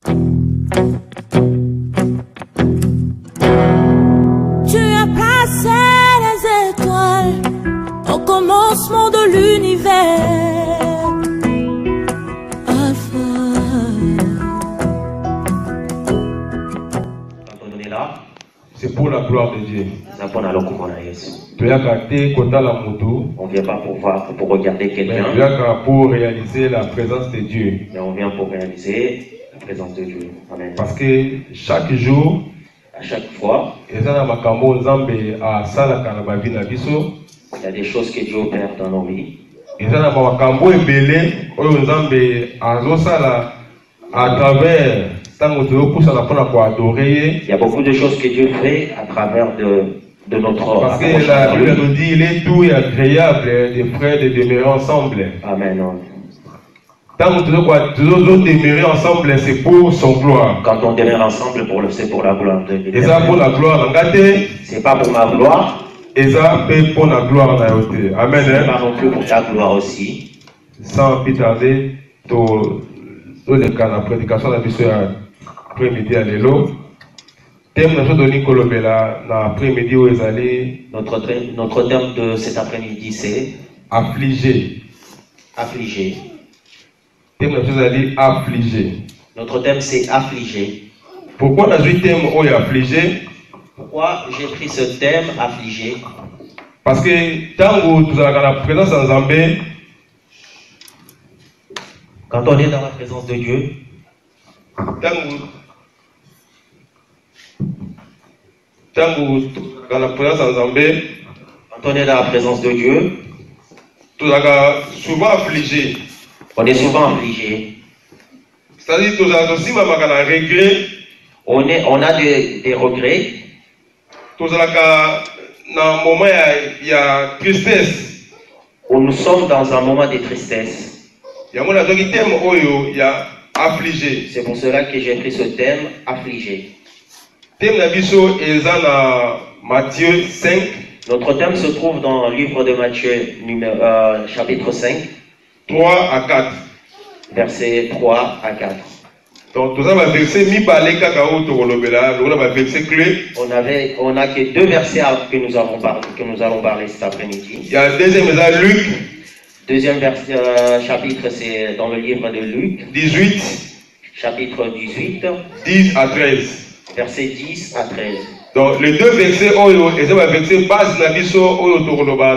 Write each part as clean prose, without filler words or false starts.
Tu as placé les étoiles au commencement de l'univers. C'est pour la gloire de Dieu. On ne vient pas pour regarder quelqu'un. Pour réaliser la présence de Dieu. Mais on vient pour réaliser la présence de Dieu. Amen. Parce que chaque jour, à chaque fois, il y a des choses que Dieu opère dans nos vies. Il y a beaucoup de choses que Dieu fait à travers de notre... Parce que la Bible nous dit il est doux et agréable des frères de demeurer ensemble. Amen. Tant que nous devons demeurer ensemble, c'est pour son gloire. Quand on demeure ensemble, c'est pour la gloire de Dieu. Et ça pour la gloire. C'est pas pour ma gloire. Et ça pour la gloire. Amen. C'est pas non plus pour ta gloire aussi. Sans plus tarder, tout le cas, la prédication de la mission après-midi à l'élo. Thème de l'après-midi où ils allaient. Notre thème de cet après-midi c'est affligé. Affligé. Thème de choses allaient affligé. Notre thème c'est affligé. Pourquoi on a joué thème où affligé? Pourquoi j'ai pris ce thème affligé? Parce que tant que tu as la présence en Zambé, quand on est dans la présence de Dieu, dans la présence en Zambé, quand on est dans la présence de Dieu, tu es souvent affligé. On est souvent affligé. C'est-à-dire que tu as aussi un regret. On a des regrets. Tu as un moment il y a tristesse. Où nous sommes dans un moment de tristesse. Il y a affligé. C'est pour cela que j'ai pris ce thème affligé. Thème d'Abisso est dans Matthieu 5. Notre thème se trouve dans le livre de Matthieu, chapitre 5. 3 à 4. Versets 3 à 4. Donc, tout ça va verser verset clé. On a que deux versets que nous allons parler cet après-midi. Il y a le deuxième, Luc. Deuxième chapitre, c'est dans le livre de Luc. 18. Chapitre 18. 10 à 13. Versets 10 à 13. Donc, les deux versets,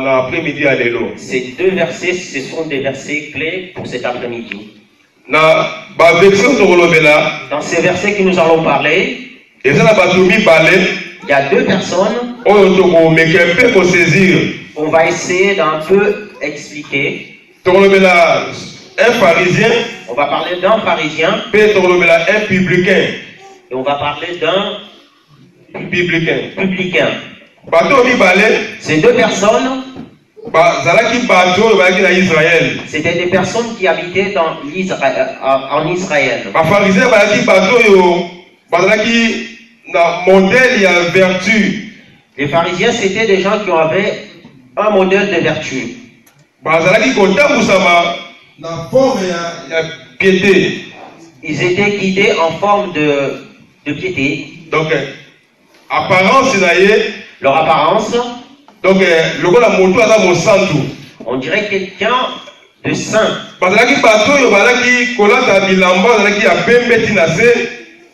après-midi à l'élo. Ces deux versets, ce sont des versets clés pour cet après-midi. Dans ces versets que nous allons parler, il y a deux personnes. On va essayer d'un peu expliquer. Un pharisien. On va parler d'un pharisien. Un publicain. Et on va parler d'un publicain. Ces deux personnes, c'était des personnes qui habitaient en Israël. Les pharisiens, c'était des gens qui avaient un modèle de vertu. Ils étaient guidés en forme de piété. Donc, apparence, leur apparence, donc, on dirait quelqu'un de saint.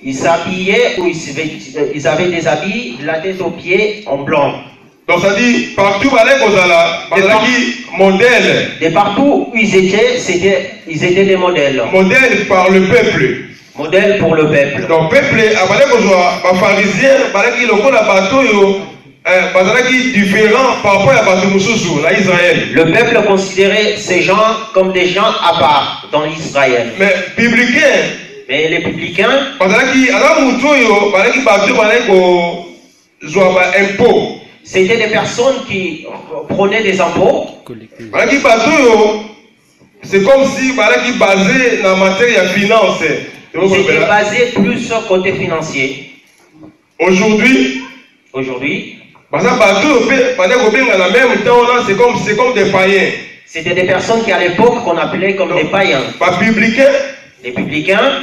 Ils s'habillaient ou ils avaient des habits de la tête aux pieds en blanc. Donc ça dit, partout modèle. Et partout où ils étaient des modèles. Modèle par le peuple. Modèle pour le peuple. Donc peuple, pharisien, différent par rapport à Israël. Le peuple considérait ces gens comme des gens à part dans Israël. Mais publicain. Mais les publicains, c'était des personnes qui prenaient des impôts. C'est comme si ils basaient dans la matière de finance. C'était basé plus sur le côté financier. Aujourd'hui, c'est comme des païens. C'était des personnes qui à l'époque qu'on appelait comme des païens. Pas publicains. Les publicains,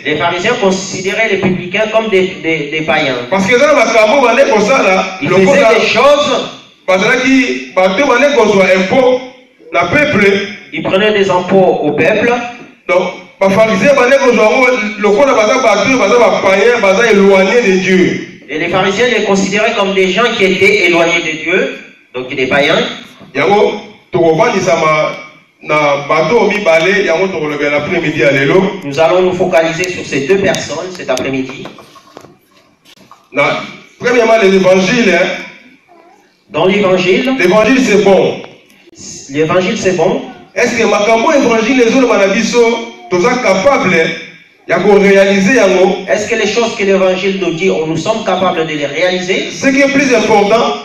Les pharisiens considéraient les publicains comme des païens. Parce que ils faisaient des choses. Ils prenaient des impôts au peuple. Donc, les pharisiens de Dieu. Et les pharisiens les considéraient comme des gens qui étaient éloignés de Dieu, donc des païens. Nous allons nous focaliser sur ces deux personnes cet après-midi. Premièrement, l'évangile. Dans l'évangile. L'évangile c'est bon. L'évangile c'est bon. Est-ce que Makambo évangile les autres manabiso tous capables de réaliser? Est-ce que les choses que l'évangile nous dit, nous sommes capables de les réaliser? Ce qui est plus important.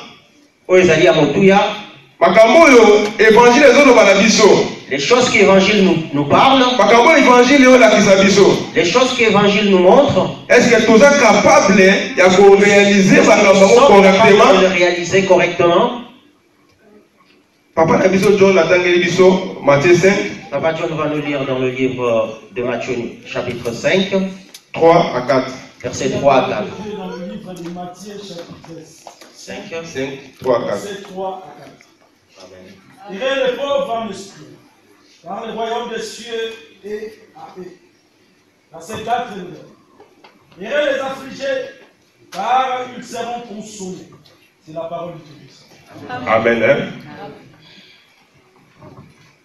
Évangile les autres manabiso. Les choses que l'évangile nous parle, les choses que l'évangile nous montre, est-ce que tu es capable de réaliser correctement? Papa Nabiso John Biso, Matthieu 5. Papa John va nous lire dans le livre de Matthieu, chapitre 5, 3 à 4. Verset 3 à 4. Dans le livre de Matthieu, chapitre 5, 3 à 4. Verset 3 à 4. Amen. Il est le pauvre en esprit, dans le royaume des cieux et à eux. Dans ces 4 heures, il est les affligés, car ils seront consolés. C'est la parole du Christ. Amen.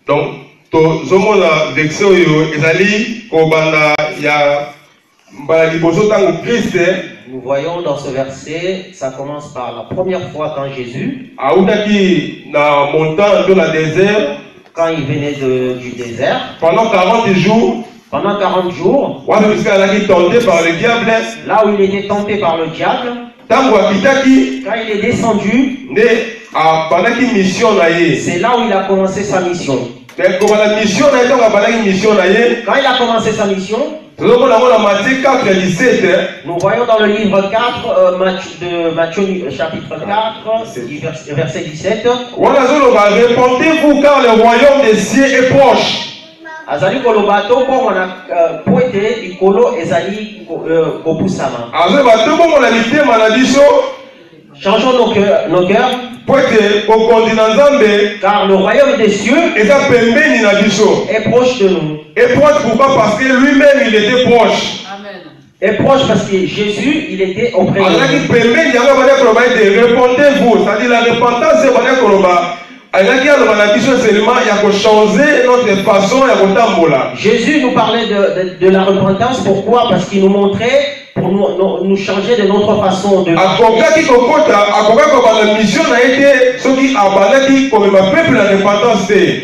Donc, tout la vexé ezali kobanda ya mbaliboso tango Christ. Nous voyons dans ce verset, ça commence par la première fois quand Jésus, autaki na montagne de la désert, quand il venait du désert, pendant 40 jours, tenté par le diable, là où il était tenté par le diable, quand il est descendu, c'est là où il a commencé sa mission. Quand il a commencé sa mission, nous voyons dans le livre 4 de Matthieu, chapitre 4, verset 17. Répentez-vous car le royaume des cieux est proche. Azali kolobato pour na poete ikolo ezali kopusama. Changeons nos cœurs. Car le royaume des cieux est proche de nous. Et proche pourquoi? Parce que lui-même il était proche. Amen. Est proche parce que Jésus il était auprès de nous. Répondez-vous, c'est-à-dire la repentance Jésus nous parlait de la repentance. Pourquoi? Parce qu'il nous montrait pour nous changer de notre façon de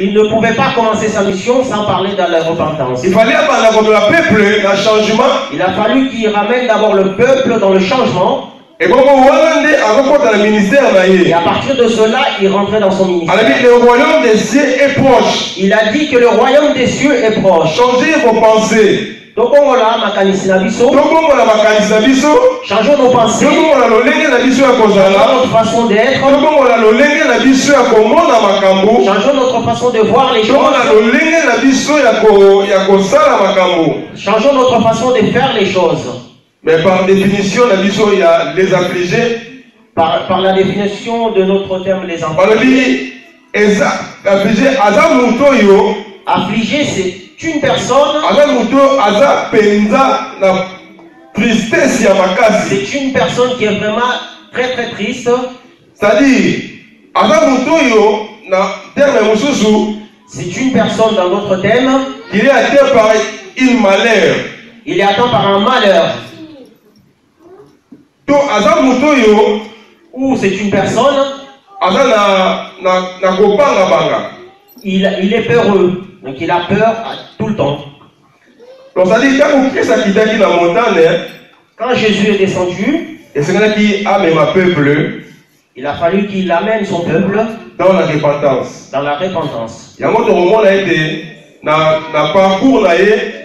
il ne pouvait pas commencer sa mission sans parler de la repentance. Il fallait il a fallu qu'il ramène d'abord le peuple dans le changement. Et à partir de cela, il rentrait dans son ministère. Le royaume des cieux est proche. Il a dit que le royaume des cieux est proche. Changez vos pensées. Changeons nos pensées. Changeons notre façon d'être. Changeons notre façon de voir les choses. Changeons notre façon de faire les choses. Mais par définition, il y a les affligés. Par la définition de notre terme, les affligés. Affligé, c'est une personne. C'est une personne qui est vraiment très très triste. C'est-à-dire, c'est une personne dans notre thème. Il est atteint par un malheur. Il est atteint par un malheur. Ou c'est une personne. Il est peureux. Donc il a peur tout le temps. Donc ça dit quand Jésus est descendu, il a fallu qu'il amène son peuple dans la repentance. Dans la repentance. Nous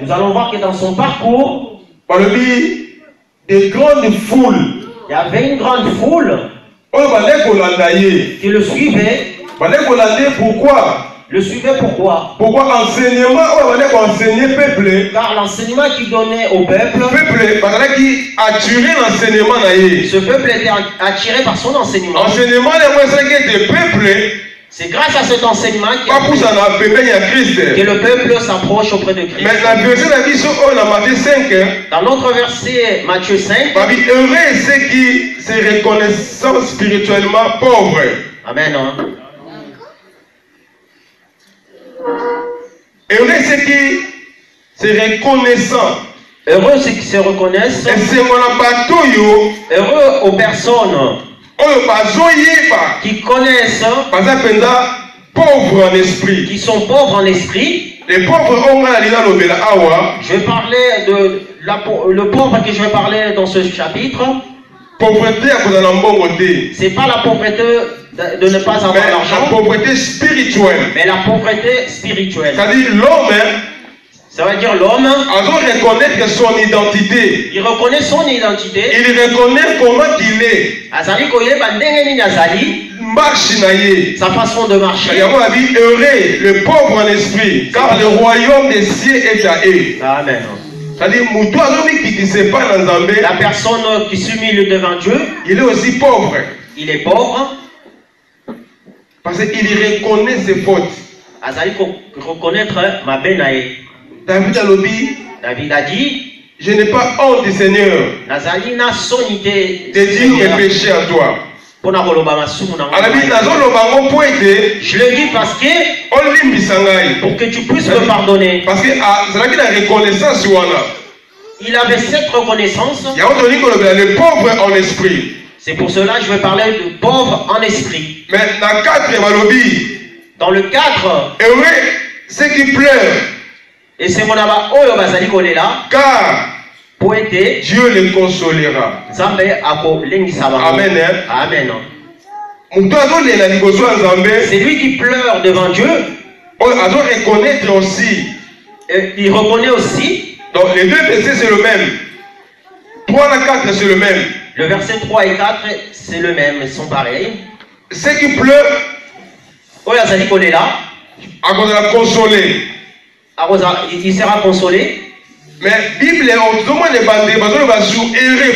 allons voir que dans son parcours, des grandes foules. Il y avait une grande foule qui le suivait. Pourquoi? Le suivait pourquoi? Pourquoi enseignement, on va enseigner peuple. Car l'enseignement qu'il donnait au peuple, Peuple, parce qu'il a attiré l'enseignement. ce peuple était attiré par son enseignement. Enseignement, c'est peuple. C'est grâce à cet enseignement que le peuple s'approche auprès de Christ. Dans notre verset, Matthieu 5, heureux ceux qui se reconnaissent spirituellement pauvres. Amen. Heureux ceux qui se reconnaissent. Heureux ceux qui se reconnaissent. Heureux aux personnes qui connaissent, pauvres en esprit. qui sont pauvres en esprit. Les pauvres ont je vais parler de le pauvre que je vais parler dans ce chapitre. Pauvreté, c'est pas la pauvreté de ne pas avoir l'argent, la pauvreté spirituelle. Mais la pauvreté spirituelle. C'est-à-dire l'homme, ça veut dire l'homme, reconnaître son identité. Il reconnaît son identité. Il reconnaît comment il est. Sa façon de marcher. Heureux le pauvre en esprit, car le royaume des cieux est à eux. Amen. C'est-à-dire, la personne qui s'humilie devant Dieu, il est aussi pauvre. Il est pauvre. Parce qu'il reconnaît ses fautes. Reconnaître ma benaï. David a dit, je n'ai pas honte du Seigneur de dire mes péchés à toi. Je le dis parce que pour que tu puisses me pardonner. Parce que la reconnaissance, il avait cette reconnaissance. Le pauvre en esprit. C'est pour cela que je vais parler de pauvre en esprit. Mais dans le 4, heureux ceux qui pleurent. Et c'est mon aba oyo bazali kolela. Car Dieu les consolera. Amen. Amen. C'est lui qui pleure devant Dieu. Reconnaître aussi. Il reconnaît aussi. Donc les deux versets c'est le même. 3 et 4 c'est le même. Le verset 3 et 4 c'est le même, ils sont pareils. Ceux qui pleurent, on va consoler. Il sera consolé. Mais la Bible,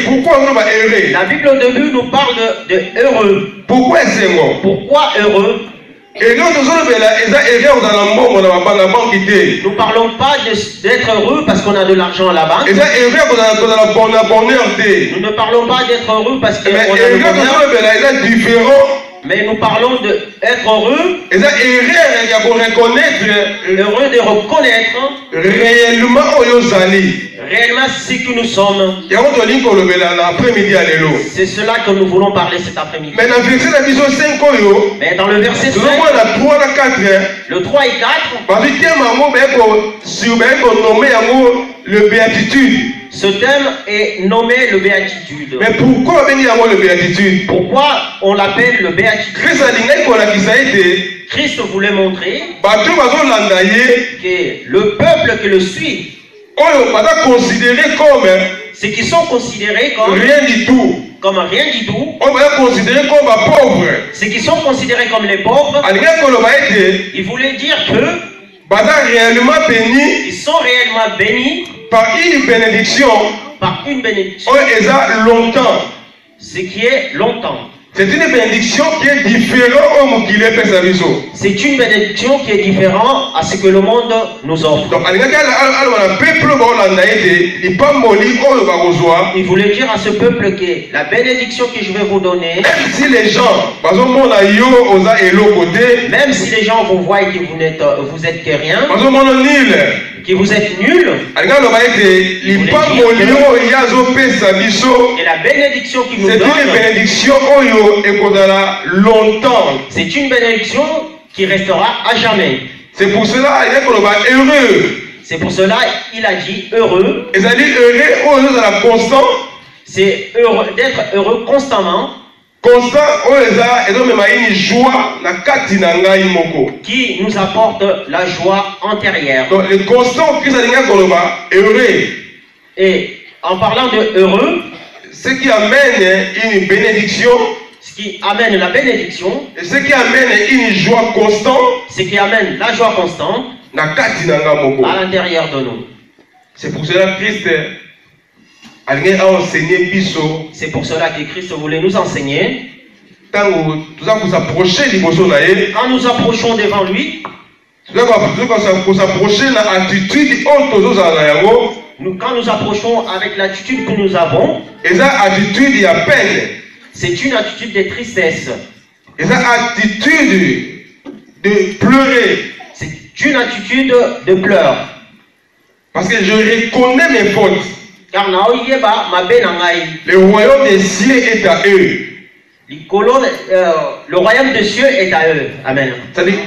pourquoi on va errer? La Bible au début nous parle de heureux. Pourquoi c'est moi? Pourquoi heureux? Nous ne parlons pas d'être heureux parce qu'on a de l'argent à la banque. Nous ne parlons pas d'être heureux parce qu'on a le bonheur. Mais nous parlons d'être heureux. Heureux de reconnaître réellement ce que nous sommes. C'est cela que nous voulons parler cet après-midi. Mais dans le verset 5, le 3 et 4, le béatitude. Ce thème est nommé le béatitude. Mais pourquoi le béatitude? Pourquoi on l'appelle le béatitude? Christ voulait montrer que le peuple qui le suit, ceux qui sont considérés comme rien du tout, on va considérer comme pauvres. Ceux qui sont considérés comme les pauvres, il voulait dire que ils sont réellement bénis par une bénédiction. Longtemps. Ce qui est longtemps. C'est une bénédiction qui est différente. C'est une bénédiction qui est différente à ce que le monde nous offre. Donc, il voulait dire à ce peuple que la bénédiction que je vais vous donner, même si les gens vous voient que vous êtes que rien, que vous êtes nuls, et la bénédiction qu'il nous donne, c'est une bénédiction qui restera à jamais. C'est pour cela qu'il est heureux. C'est pour cela qu'il a dit heureux. C'est d'être heureux constamment. Qui nous apporte la joie antérieure. Donc, le constant heureux. Et en parlant de heureux, ce qui amène une bénédiction, ce Ce qui amène la bénédiction. Et ce qui amène une joie constante. Ce qui amène la joie constante. À l'intérieur de nous. C'est pour cela que Christ a enseigné Bisso. C'est pour cela que Christ voulait nous enseigner. Quand nous approchons devant lui, quand nous approchons avec l'attitude que nous avons, c'est une attitude de tristesse. C'est une attitude de pleurer. C'est une attitude de pleurs. Parce que je reconnais mes fautes. Car le royaume des cieux est à eux. Le royaume des cieux est à eux. Amen. C'est-à-dire,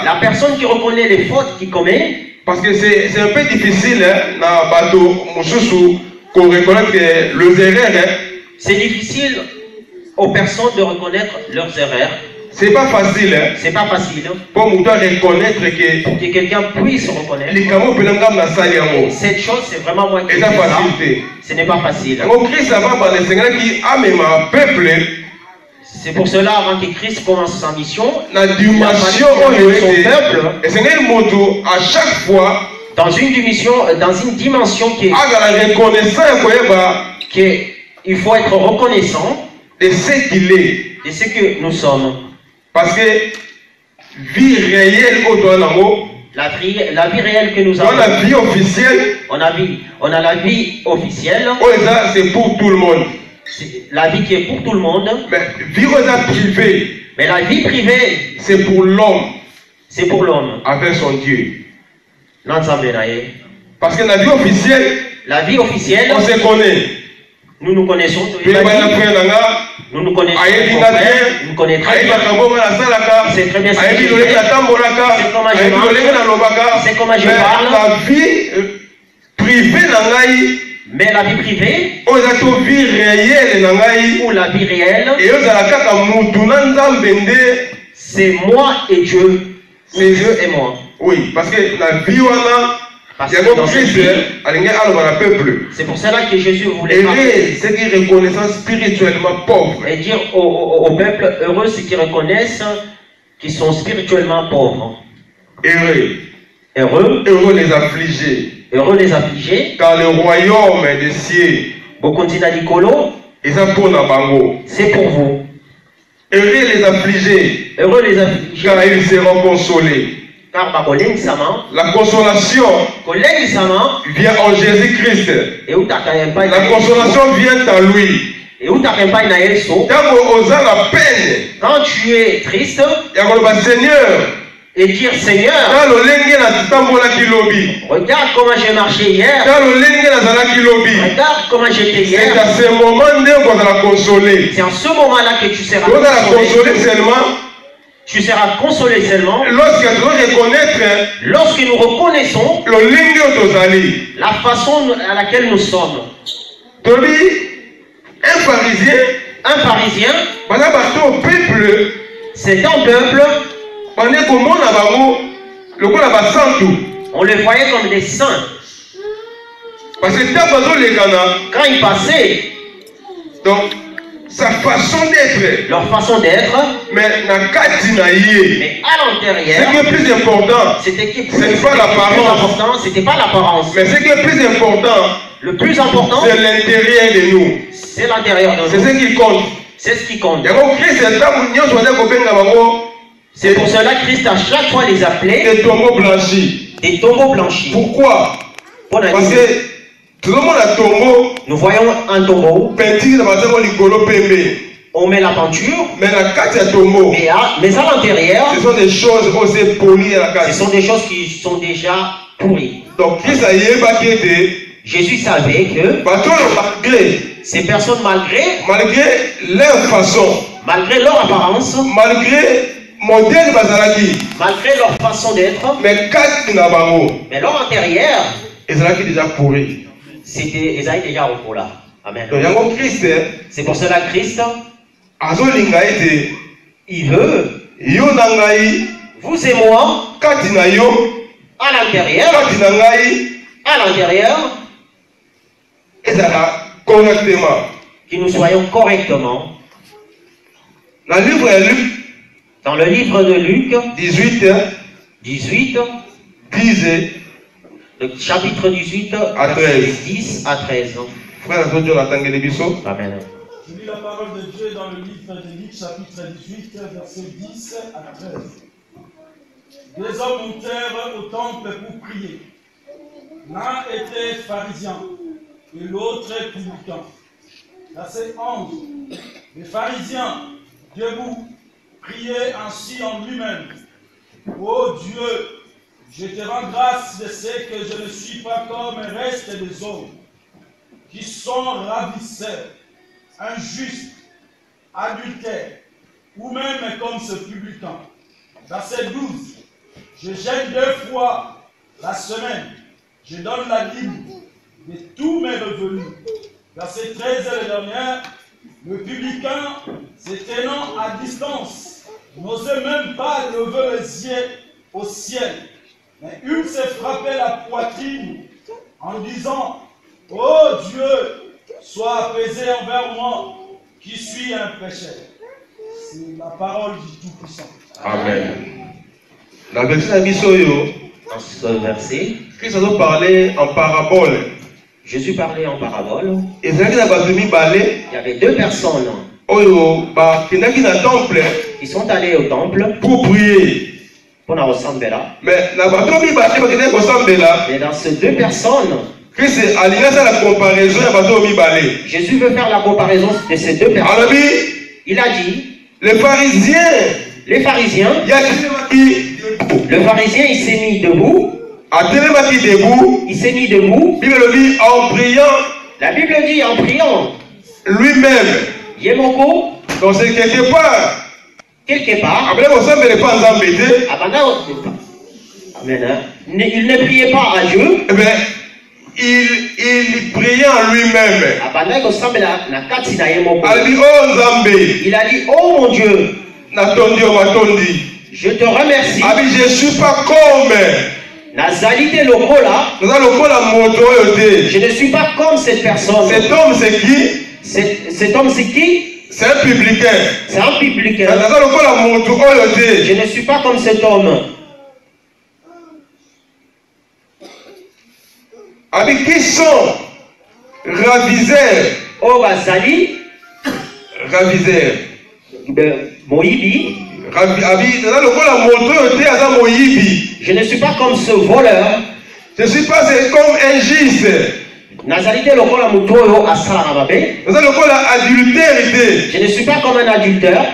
la personne qui reconnaît les fautes qu'il commet. Parce que c'est un peu difficile qu'on reconnaisse leurs erreurs. C'est difficile aux personnes de reconnaître leurs erreurs. C'est pas facile. C'est pas facile. Pour reconnaître que quelqu'un puisse reconnaître. Cette chose, c'est vraiment moi qui fais ça. Ce n'est pas facile. C'est pour cela, avant que Christ commence sa mission, la dimension son peuple, et c'est à chaque fois dans une dimension qui est qu'il faut être reconnaissant de ce qu'il est, de ce que nous sommes. Parce que vie réelle la vie réelle que nous avons, la vie officielle, on a la vie officielle, c'est pour tout le monde. C'est la vie qui est pour tout le monde. Mais vie privée, mais la vie privée, c'est pour l'homme. C'est pour l'homme avec son Dieu. Parce que la vie officielle, on se connaît. Nous nous connaissons. Nous nous connaissons. Nous connaissons très bien. C'est très bien ce que je fais. C'est comment je parle. La vie privée, mais la vie privée, ou la vie réelle, c'est moi et Dieu. C'est Dieu et moi. Oui, parce que la vie c'est pour cela que Jésus voulait parler. C'est qui reconnaissent spirituellement pauvres. Et dire au peuple, heureux ceux qui reconnaissent qu'ils sont spirituellement pauvres. Heureux les affligés. Heureux les affligés. Car le royaume des cieux, c'est pour vous. Heureux les affligés. Car ils seront consolés. La consolation vient en Jésus-Christ. La consolation vient à lui. Quand tu es triste, Seigneur, et dire Seigneur, regarde comment j'ai marché hier, regarde comment j'étais hier. C'est à ce moment c'est en ce moment-là que tu seras consolé seulement. Lorsque nous reconnaissons la façon à laquelle nous sommes. Un pharisien, c'est un peuple. On les voyait comme des saints. Parce que quand ils passaient, donc sa façon d'être, leur façon d'être, mais à l'intérieur, ce qui est plus important, c'est pas l'apparence. C'était pas l'apparence. Mais ce qui est plus important, le plus important, c'est l'intérieur de nous. C'est l'intérieur de nous. C'est ce qui compte. C'est ce qui compte. C'est pour cela que Christ à chaque fois les appelait des tombeaux blanchis. Des tombeaux blanchis. Pourquoi? Parce que tout le monde a tombeau. Nous voyons un tombeau. On met la peinture. Mais la carte est tombeau. Mais à l'intérieur, ce sont des choses aussi polies à la carte. Ce sont des choses qui sont déjà pourries. Donc Christ a Jésus savait que ces personnes, malgré leur façon, malgré leur apparence, malgré leur façon d'être, mais leur intérieur, déjà pourri. Ils étaient déjà au fond là. Amen. C'est pour cela que Christ, il veut, vous et moi, à l'intérieur, que nous soyons correctement. Dans le livre de Luc 18, le chapitre 18 à 13. 10 à 13. Frère, Amen. Je lis la parole de Dieu dans le livre de Luc, chapitre 18, verset 10 à 13. Des hommes montèrent au temple pour prier. L'un était pharisien et l'autre publicain. Verset 11. Les pharisiens, debout, priaient ainsi en lui-même. Ô Dieu, je te rends grâce de ce que je ne suis pas comme le reste des hommes, qui sont ravisseurs, injustes, adultères, ou même comme ce publicain. Verset 12. Je jeûne 2 fois la semaine. Je donne la dîme de tous mes revenus. Verset 13 et le dernier. Le publicain, se tenant à distance, n'osait même pas lever les yeux au ciel. Mais une s'est frappé la poitrine en disant: ô Dieu, sois apaisé envers moi, qui suis un pécheur. C'est la parole du Tout-Puissant. Amen. La version Abisoyo, Dans ce verset, Christ a parlé en parabole. Jésus parlait en parabole. Et c'est là qu'il Il y avait 2 personnes qui sont allées au temple pour prier. pour la ressembler là. Mais dans ces 2 personnes, Christ a la comparaison. Jésus veut faire la comparaison de ces 2 personnes. Alors, Il a dit, les pharisiens, le pharisien, il s'est mis debout. Il s'est mis debout. En priant, La Bible dit en priant. lui-même. Yemoko, Donc c'est quelque part. quelque part. Après, vous savez pas en embêter. Amen. Il ne priait pas à Dieu. Eh bien, il priait en lui-même. Il a dit, oh mon Dieu, je te remercie. Je ne suis pas comme. Nazalité lokola. Je ne suis pas comme cette personne. Cet homme c'est qui? Cet homme c'est qui? C'est un publicain. C'est un publicain. Je ne suis pas comme cet homme. Avec qui sont raviseurs? Oh Bazali. Raviseurs. Moïbi. Je ne suis pas comme ce voleur. Je ne suis pas comme injuste. Nazalité lokola mutoyo asala mabe. Adultère. Je ne suis pas comme un adultère.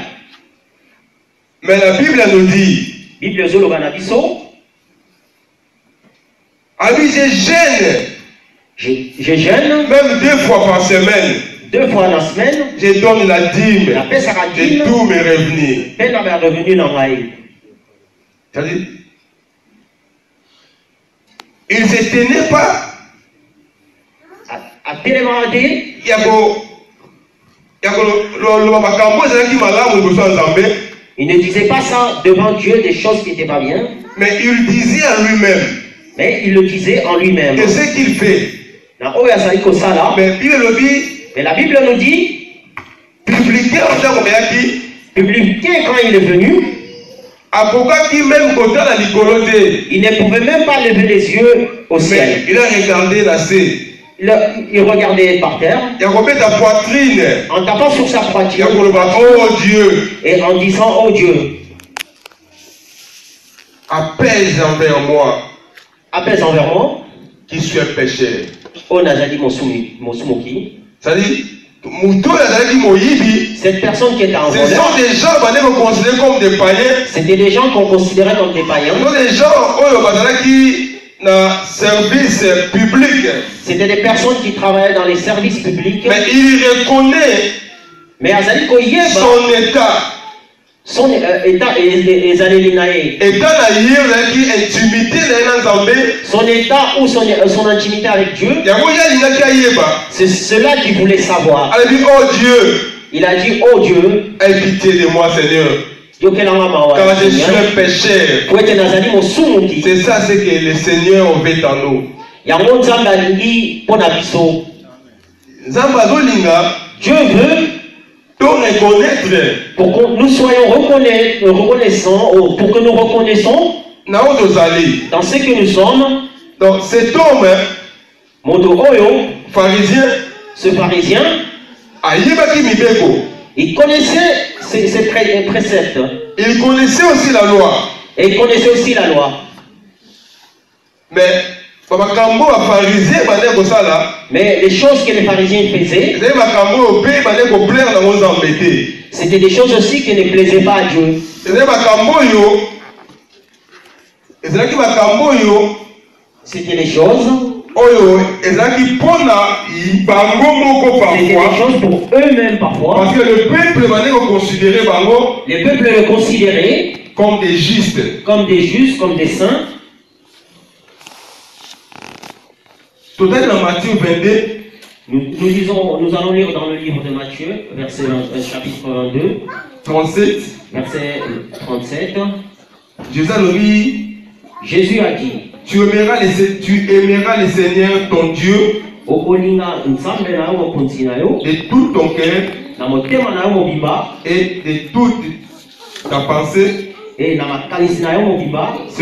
Mais la Bible nous dit. Bible zologa na biso. Je gêne. Je gêne. Même 2 fois par semaine. 2 fois dans la semaine. Je donne la dîme de tous mes revenus. C'est-à-dire, il ne se tenait pas. Il ne disait pas ça devant Dieu, des choses qui n'étaient pas bien. Mais il disait à lui-même. Mais il le disait en lui-même. Et ce qu'il fait. Mais la Bible nous dit, publicain quand il est venu, il ne pouvait même pas lever les yeux au ciel. Il a regardé la scène. Il regardait par terre. En tapant sur sa poitrine. Oh Dieu. Et en disant, oh Dieu. Apaise envers moi. Apaise envers moi. Qui suis un pécheur. Oh Nazali Mosumoki. C'est-à-dire, cette personne qui était en voleur, ce sont des gens qu'on considérait comme des païens. C'était des gens qu'on considérait comme des païens. Ce sont des gens qui dans service public. C'était des personnes qui travaillaient dans les services publics. Mais il reconnaît son état. Son état son état ou son intimité avec Dieu. C'est cela qu'il voulait savoir. Il a dit, oh Dieu, aie pitié de moi, Seigneur. Car je suis un pécheur. C'est ça ce que le Seigneur veut en nous. Dieu veut pour que nous soyons reconnaissants, pour que nous reconnaissons dans ce que nous sommes. Donc cet homme, pharisien, ce pharisien, il connaissait ces préceptes. Il connaissait aussi la loi. Et il connaissait aussi la loi. Mais les choses que les pharisiens faisaient, c'était des choses aussi qui ne plaisaient pas à Dieu. C'était des choses pour eux-mêmes parfois. Parce que le peuple le considérait comme des justes, comme des saints. Peut-être dans Matthieu 22, nous allons lire dans le livre de Matthieu, chapitre 22, 37, verset 37. Jésus a dit, tu aimeras le Seigneur ton Dieu de tout ton cœur et de toute ta pensée. C'est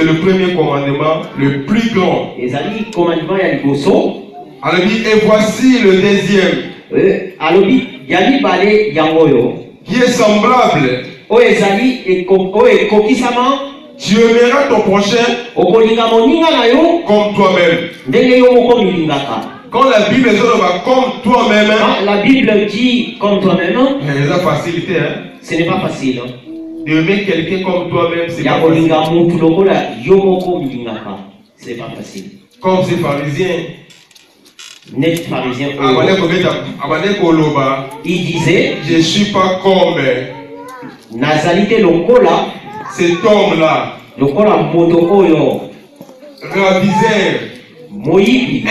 le premier commandement, le plus grand. Alors, et voici le deuxième, qui est semblable. Tu aimeras ton prochain comme toi-même. Quand la Bible dit comme toi-même, la Bible dit comme toi-même, c'est facilité, hein? Ce n'est pas facile. D'aimer quelqu'un comme toi-même, c'est pas facile. C'est pas facile. Comme ces pharisiens. Il disait, je ne suis pas comme cet homme-là, raviseur,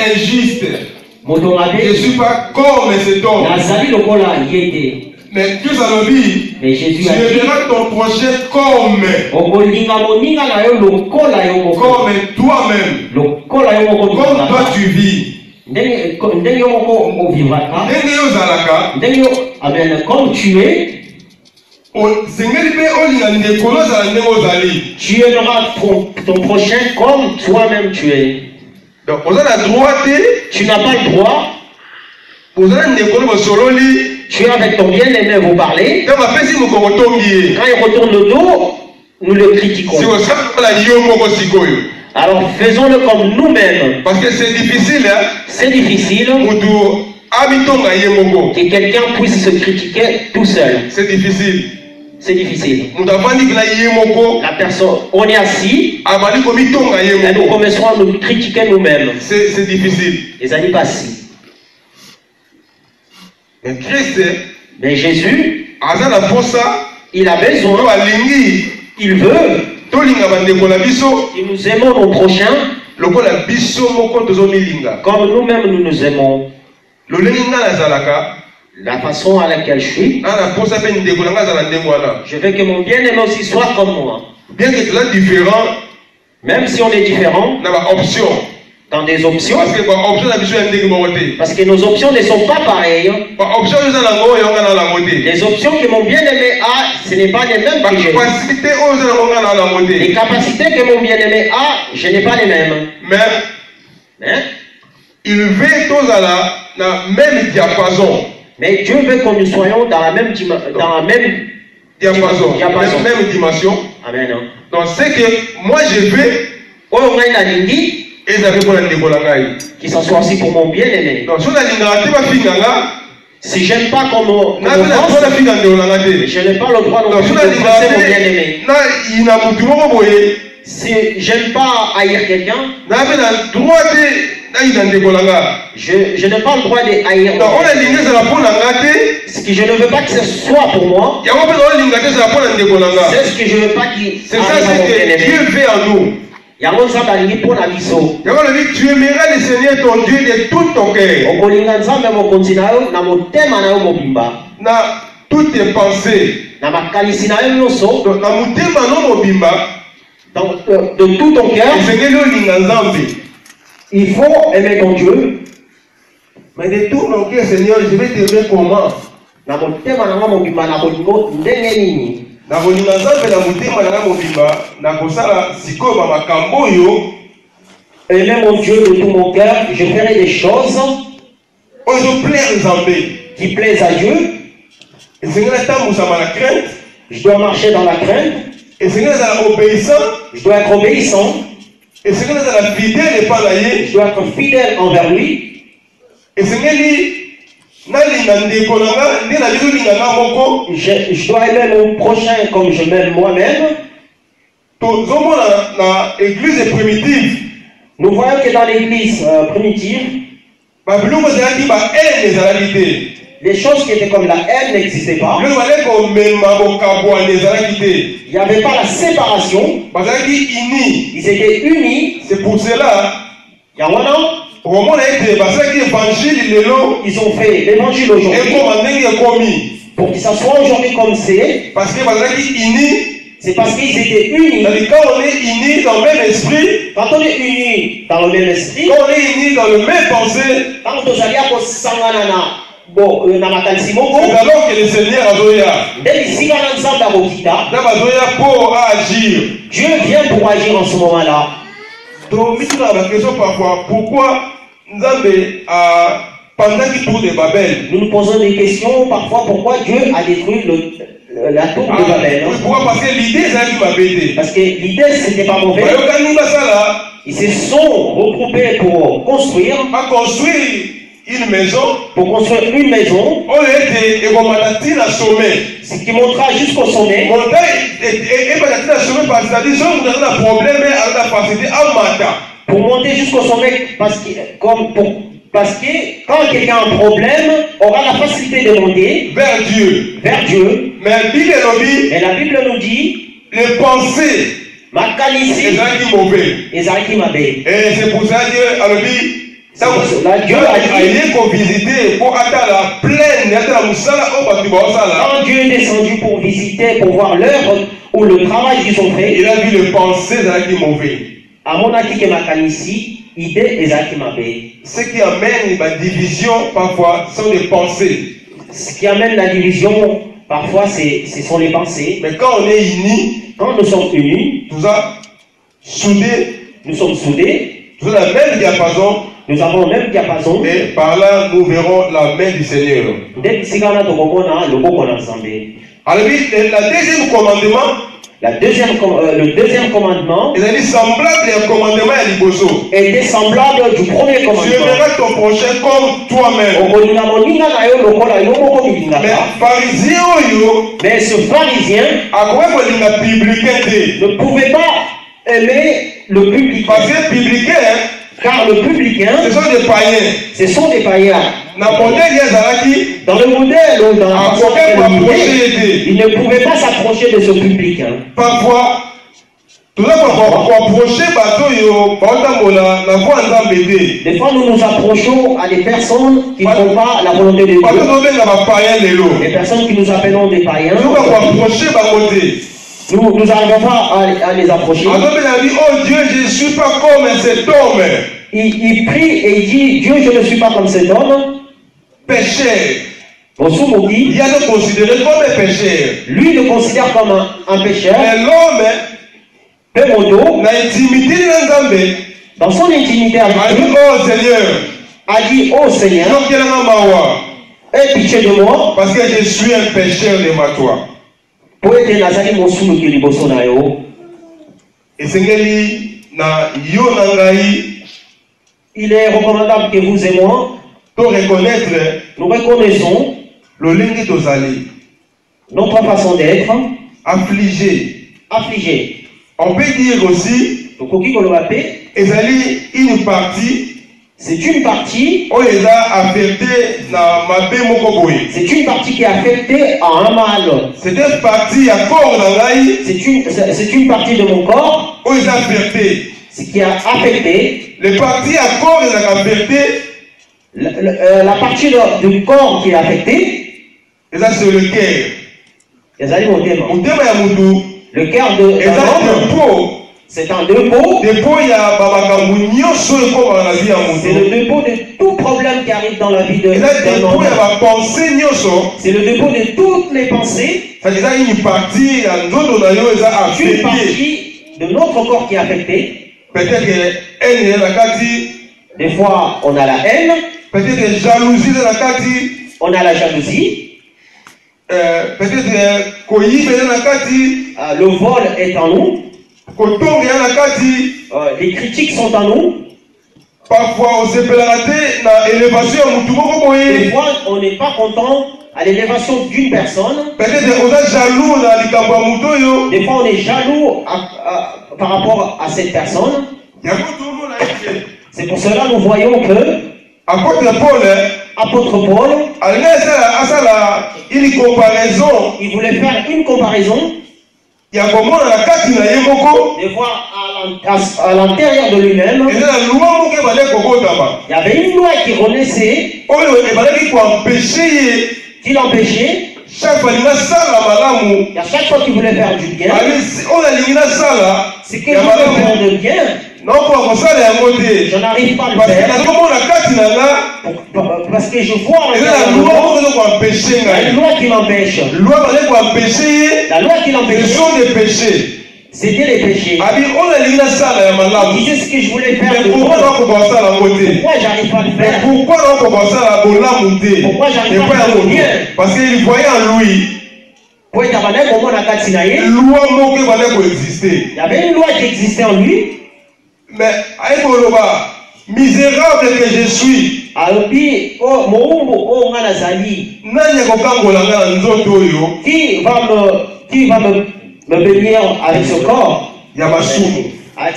injuste. Je ne suis pas comme cet homme. Mais Dieu a dit, tu aimeras ton prochain comme toi-même, comme toi tu vis. Comme tu es, tu aimeras ton prochain comme toi-même tu es. Donc, tu n'as pas le droit. Tu es avec ton bien-aimé, vous parlez. Quand il retourne le dos, nous le critiquons. Alors faisons-le comme nous-mêmes. Parce que c'est difficile. Hein? C'est difficile que quelqu'un puisse se critiquer tout seul. C'est difficile. C'est difficile. La personne, on est assis et nous commençons à nous critiquer nous-mêmes. C'est difficile. Les amis pas assis. Mais Jésus, il a besoin, il veut que nous aimons nos prochains comme nous-mêmes nous nous aimons. La façon à laquelle je suis, je veux que mon bien-aimé aussi soit comme moi. Bien que tu es différent, même si on est différent, dans des options, parce que nos options ne sont pas pareilles. Les options que mon bien-aimé a, ce n'est pas les mêmes que j'ai. Les capacités que mon bien-aimé a, je n'ai pas les mêmes. Mais il veut tous à la même diapason. Mais Dieu veut que nous soyons dans la même diapason. Même dimension. Amen. Donc c'est que moi je veux qui s'assoit aussi pour mon bien-aimé. Si je n'aime pas comme je n'ai pas le droit de penser mon bien-aimé. Si je n'aime pas haïr quelqu'un, je n'ai pas le droit de haïr. Ce que je ne veux pas que ce soit pour moi, c'est ce que je ne veux pas qu'il c'est ça, c'est que Dieu fait en nous. Tu aimeras le Seigneur ton Dieu de tout ton cœur, dans toutes tes pensées, de tout ton cœur. Il faut aimer ton Dieu. Mais de tout mon cœur, Seigneur, je vais t'aimer comment? Na motema na mobimba na bolingo ndenge nini? Na bolinga Nzambe na motema na mobimba na kosala sikoyo ba makambo yo. Aimer mon Dieu de tout mon cœur, je ferai des choses qui plaisent à Dieu. Je dois marcher dans la crainte. Je dois être obéissant. Je dois être fidèle envers lui. Je dois aimer mon prochain comme je m'aime moi-même. Nous voyons que dans l'église primitive, les choses qui étaient comme la haine n'existaient pas. Il n'y avait pas la séparation. Ils étaient unis. C'est pour cela. Ils ont fait l'évangile aujourd'hui. Pour que ça soit aujourd'hui comme c'est. C'est parce qu'ils étaient unis. Quand on est unis dans le même esprit, quand on est unis dans le même esprit, quand on est unis dans le même pensée, quand on est c'est alors que le Seigneur a pour agir. Dieu vient pour agir en ce moment-là. Donc, la question parfois, pourquoi Nzambe a pendant qu'il tourne de Babel? Nous nous posons des questions parfois, pourquoi Dieu a détruit la tour de Babel. Oui, pourquoi? Parce que l'idée, c'est qui parce que l'idée, c'était pas mauvais. Ils se sont regroupés pour construire. Une maison. Pour construire une maison. Ce qui montera jusqu'au sommet. Pour monter jusqu'au sommet, parce que quand quelqu'un a un problème, aura la facilité de monter vers Dieu. Mais la Bible nous dit les pensées Makanici et c'est pour ça que Dieu a dit qu'on visitait pour atteindre la plaine. Quand Dieu est descendu pour visiter, pour voir l'œuvre ou le travail qu'ils ont fait, il a vu les pensées qui mauvais. À mon avis, que Makanici, idée et qui m'avait. Ce qui amène la division parfois sont des pensées. Ce qui amène la division parfois, ce sont les pensées. Mais quand on est unis, quand nous sommes unis, nous sommes soudés, nous avons la même diapason. Nous avons le même diapason. Et par là, nous verrons la main du Seigneur. Alors, le deuxième commandement. Le deuxième commandement était semblable au commandement à Liboso. Était semblable du premier commandement. Tu aimeras ton prochain comme toi-même. Mais ce pharisien ne pouvait pas aimer le publicain. Parce que publicain, car le publicain, ce sont des païens. Ce sont des païens. Dans le modèle ou dans la façon il ne pouvait pas s'approcher de ce publicain. Parfois, des fois, nous nous approchons à des personnes qui ne font pas la volonté de Dieu. Des personnes qui nous appellent des païens. Nous n'arrivons pas à les approcher. Oh Dieu, je ne suis pas comme cet homme. Il prie et il dit, Dieu, je ne suis pas comme cet homme. Pécheur. Il le considéré comme un pécheur. Lui le considère comme un pécheur. Mais l'homme, dans son intimité avec Dieu, a dit, oh Seigneur, aie pitié de moi. Parce que je suis un pécheur devant toi. Et il est recommandable que vous et moi nous reconnaissons notre façon d'être affligé. On peut dire aussi c'est une partie c'est une partie qui est affectée à un mal. C'est une partie à corps c'est une partie de mon corps ce qui a affecté. Les parties à corps affectées. La partie du corps qui est affectée. Et ça c'est le cœur. Le cœur de l'homme, C'est un dépôt. C'est le dépôt de tout problème qui arrive dans la vie de l'homme. C'est le dépôt de toutes les pensées. Une partie de notre corps qui est affectée. Des fois, on a la haine. On a la jalousie. Le vol est en nous. Les critiques sont en nous. Parfois, des fois, on n'est pas content à l'élévation d'une personne. Des fois, on est jaloux par rapport à cette personne. C'est pour cela que nous voyons que Apôtre Paul, il voulait faire une comparaison. Des fois, à l'intérieur de lui-même, il y avait une loi qui renaissait, qui l'empêchait. À chaque fois qu'il voulait faire du bien, c'est que je veux faire de bien. Je n'arrive pas à le faire parce que je vois il y a une loi qui m'empêche. La loi qui l'empêche, c'était les péchés. Il disait ce que je voulais faire. Pourquoi j'arrive pas à le faire? Pourquoi j'arrive pas à faire le bien? Parce qu'il voyait en lui il y avait une loi qui existait en lui. Mais misérable que je suis, qui va me bénir avec ce corps, avec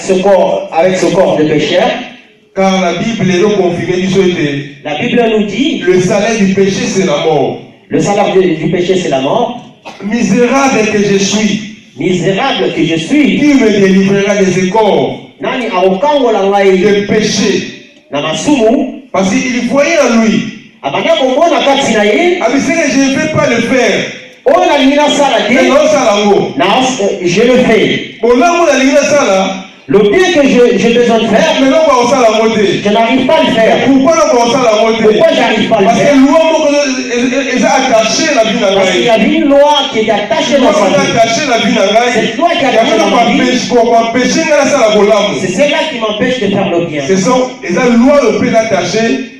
ce corps de pécheur? Car la Bible nous dit le salaire du péché c'est la mort. Le salaire du péché c'est la mort. Misérable que je suis, qui me délivrera des écorts de péché? Parce qu'il voyait en lui. Je ne vais pas le faire. Je le fais. Le bien que j'ai besoin de faire, je n'arrive pas à le faire. Pourquoi j'arrive pas à le faire? Parce qu'il y avait une loi qui était attachée dans sa vie. Cette loi qui est attachée dans ma vie, c'est celle-là qui m'empêche de faire le bien.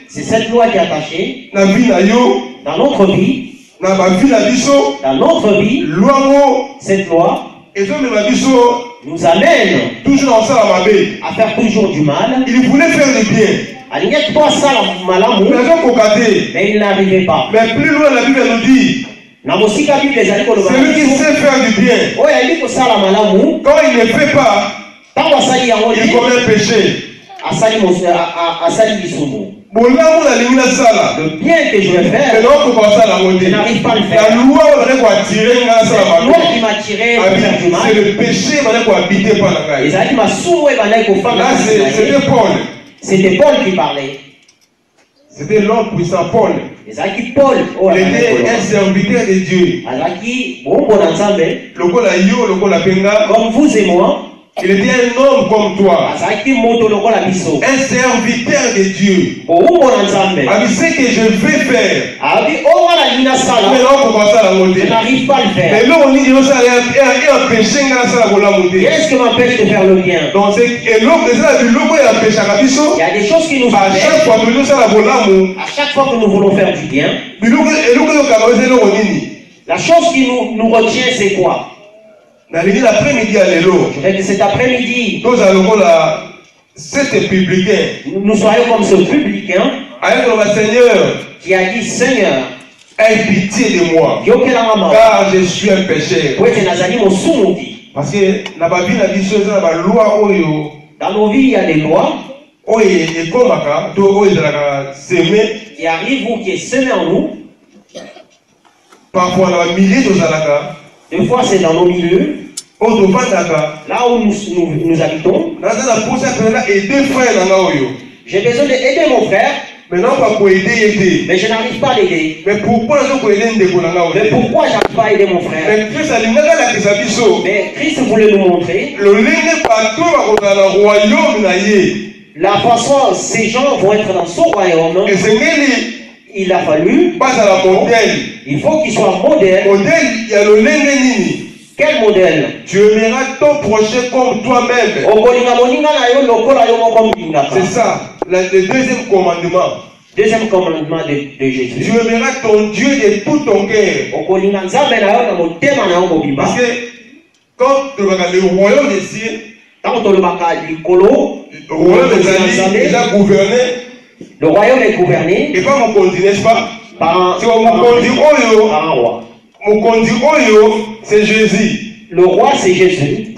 C'est cette loi qui est attachée dans notre vie. Cette loi nous amène toujours à faire toujours du mal. Il voulait faire du bien. Mais il n'arrivait pas. Mais plus loin, la Bible nous dit celui qui sait faire du bien, quand il ne fait pas, il commet un péché. Le bien que je vais faire, je n'arrive pas à le faire. La loi qui m'a tiré de faire du mal, c'est le péché qui m'a habité par la caille. Là, c'était Paul. C'était Paul qui parlait. C'était l'homme puissant Paul. Il était un serviteur de Dieu. Comme vous et moi. Il était un homme comme toi. Un serviteur de Dieu. Ce que je vais faire, je n'arrive pas à le faire. Qu'est-ce qui m'empêche de faire le bien? Il y a des choses qui nous empêchent. À chaque fois que nous voulons faire du bien, la chose qui nous retient, c'est quoi? L'après-midi à l'élo. Je vais que cet après-midi, nous allons là, cet publicain. Nous soyons comme ce publicain Seigneur qui a dit Seigneur, aie pitié de moi, car je suis un pécheur. Parce que dans nos vies, il y a des lois qui arrivent ou qui est semé en nous. Parfois, dans le milieu de des fois, c'est dans nos milieux. Là où nous habitons. J'ai besoin d'aider mon frère. Mais je n'arrive pas à l'aider. Mais pourquoi j'arrive pas à aider mon frère? Mais Christ voulait nous montrer la façon ces gens vont être dans son royaume. Il a fallu, il faut qu'il soit modèle. Quel modèle? Tu aimeras ton prochain comme toi-même. C'est ça, le deuxième commandement. Deuxième commandement de Jésus. Tu aimeras ton Dieu de tout ton cœur. Parce que quand tu regardes le royaume des cieux, le royaume est déjà gouverné. Le royaume est gouverné. Et pas mon conduit, n'est-ce pas? Par un roi. C'est Jésus. Le roi, c'est Jésus. Il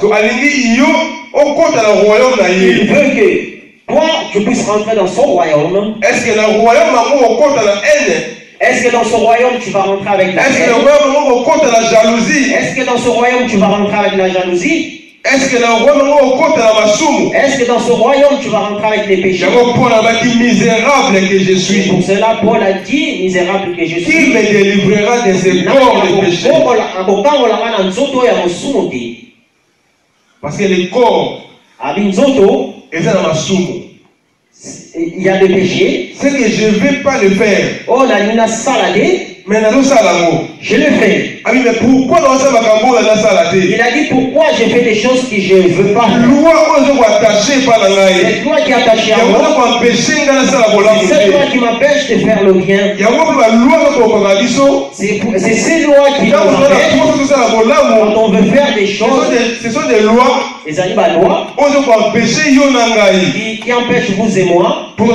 veut que toi, tu puisses rentrer dans son royaume. Est-ce que le royaume la haine? Est-ce que dans ce royaume, tu vas rentrer avec la haine? Est-ce que le royaume la jalousie? Est-ce que dans ce royaume, tu vas rentrer avec la jalousie? Est-ce que le royaume Est-ce que dans ce royaume, tu vas rentrer avec les péchés? Misérable que je suis. Pour cela, Paul a dit, misérable que je suis. Qui me délivrera de ce corps de péché? Parce que le corps est dans ma soume. Il y a des péchés. C'est que je ne vais pas le faire. Oh, la nina saladé. Mais je le fais. Ah oui, mais pourquoi dans ça il a dit pourquoi je fais des choses que je ne veux pas. Cette loi qui est attachée à moi. C'est cette loi qui m'empêche de faire le bien. C'est ces lois qui nous empêchent. Quand on veut faire des choses, ce sont des lois les lois qui empêchent vous et moi pour ne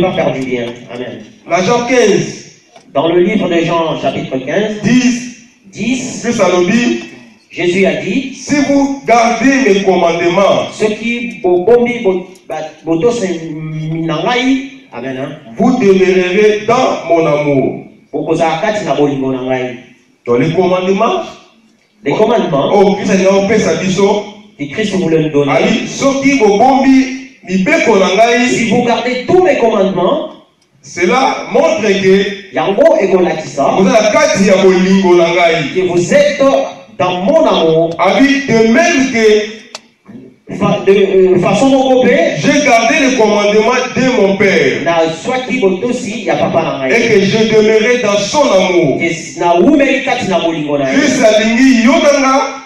pas faire du bien. Amen. La Jean 15. Dans le livre de Jean, chapitre 15, 10, Jésus a dit, si vous gardez mes commandements, ceux qui vous demeurerez dans mon amour. Dans les commandements, oh, Christ voulait nous donner. Si vous gardez tous mes commandements, cela montre que vous êtes dans mon amour. De même que de façon j'ai gardé les commandements de mon Père. Et que je demeurerai dans son amour.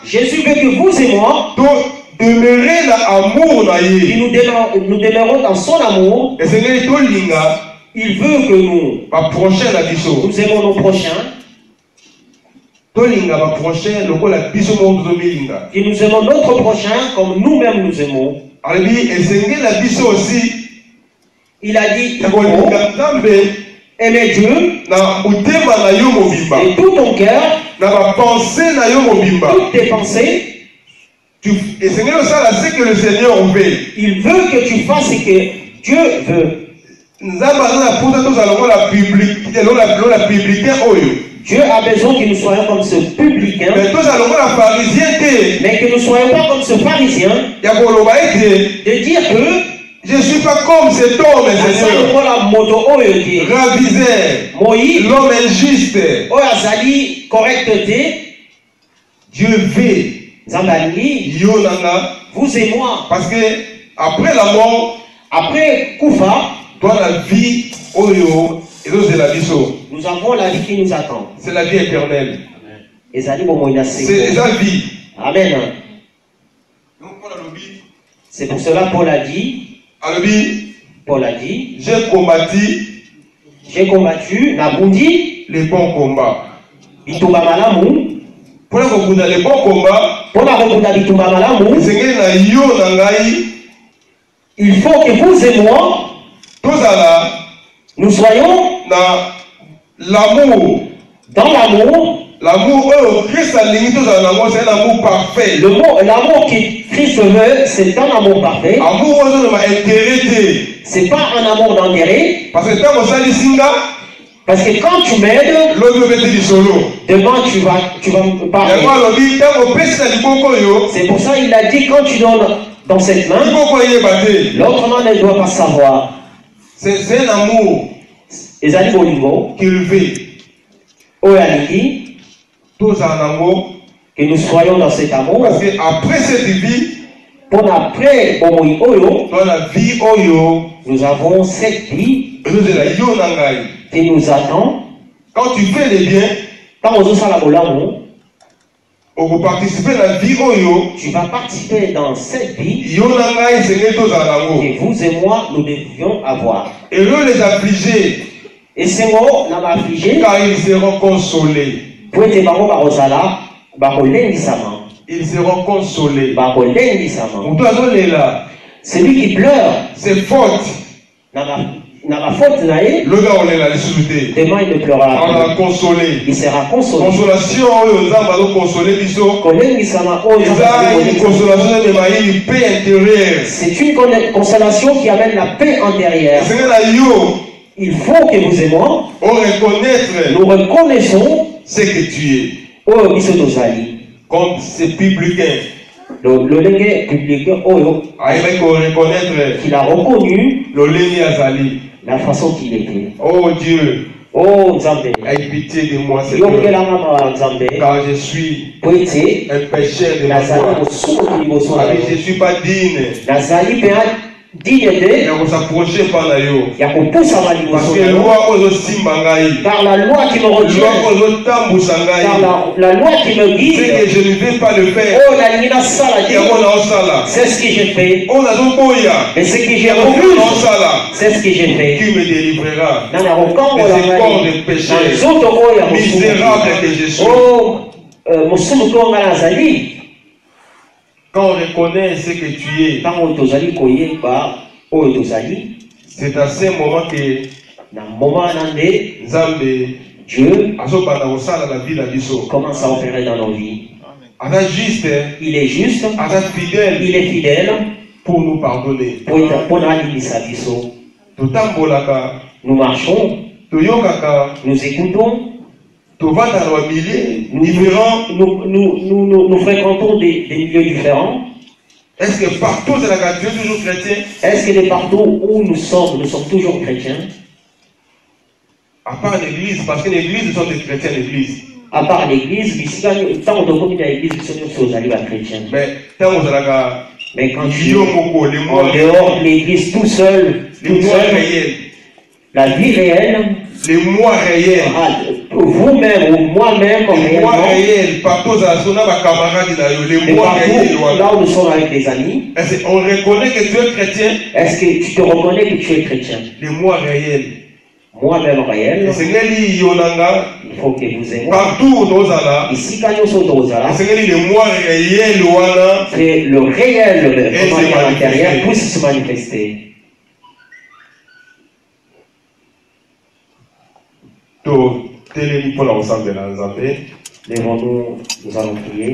Jésus veut que vous et moi demeurer l'amour. Nous demeurons dans son amour. Il veut que nous aimons nos prochains. Que nous aimons notre prochain comme nous-mêmes nous aimons. Il a dit aimer Dieu et tout ton cœur, toutes tes pensées. C'est que le Seigneur veut. Il veut que tu fasses ce que Dieu veut. Dieu a besoin que nous soyons comme ce publicain, mais que nous ne soyons pas comme ce pharisien, de dire que je ne suis pas comme cet homme, Seigneur. L'homme injuste. Dieu veut vous et moi. Parce que après la mort, après Koufa, toi la vie, nous avons la vie qui nous attend. C'est la vie éternelle. C'est la vie. Amen. C'est pour cela Paul a dit, j'ai combattu, Nabundi, les bons combats. Bitumba malamu. Pour la combattre les bons combats, il faut que vous et moi, nous soyons l'amour. Dans l'amour. L'amour, Christ a limité dans l'amour, c'est un amour parfait. L'amour que Christ veut, c'est un amour parfait. Amour, c'est pas un amour d'intérêt. Parce que quand tu m'aides, demain tu vas me parler. C'est pour ça qu'il a dit quand tu donnes dans cette main, l'autre main ne doit pas savoir. C'est un amour qu'il veut. Tous en amour. Que nous soyons dans cet amour. Parce qu'après cette vie, pour après dans la vie nous avons cette vie qui nous attend. Quand tu fais les biens, on va participer à la vie tu vas participer dans cette vie que vous et moi nous devions avoir. Et eux les affligés, et c'est moi n'a affligé car ils seront consolés. Ils seront consolés. Celui qui pleure, c'est faute. Le gars on est là, demain il ne pleurera pas. On l'a consolé. Il sera consolé. Consolation, on va consoler. C'est une consolation qui amène la paix intérieure. Il faut que vous et moi nous reconnaissons ce que tu es. Comme c'est publicain. Le publicain qu'il a reconnu la façon qu'il était. Oh Dieu, oh Nzambe, aie pitié de moi, Seigneur, car je suis un pécheur de ma foi. Je ne suis pas digne. de on s'approcher par la yo. Parce que par la loi qui me retient, par la loi qui me guide, c'est que je ne vais pas le faire. C'est ce que j'ai fait. Mais ce que j'ai refusé, c'est ce que j'ai fait. Qui me délivrera des corps de péché misérable que je suis. Quand on reconnaît ce que tu es, c'est à ce moment que Dieu commence à opérer dans nos vies. Il est juste, il est fidèle pour nous pardonner. Nous marchons, nous écoutons, nous fréquentons des milieux différents. Est-ce que partout c'est la Dieu toujours chrétien? Est-ce que partout où nous sommes toujours chrétiens? À part l'église, parce que l'église, nous sommes des chrétiens l'église. À part l'église, tant on commis à l'église, nous sommes chrétiens. Mais quand tu es en dehors de l'église tout seul, la vie réelle, les mois réels, vous-même ou moi-même, les mois réels, partout là où nous sommes avec des amis, est-ce qu'on reconnaît que tu es chrétien? Est-ce que tu te reconnais que tu es chrétien? Les mois réels, moi-même réel, il faut que vous ayez partout ici quand nous sommes aux Arabes, les mois réels, c'est le réel à l'intérieur puisse se manifester. Lèvons-nous, nous allons prier.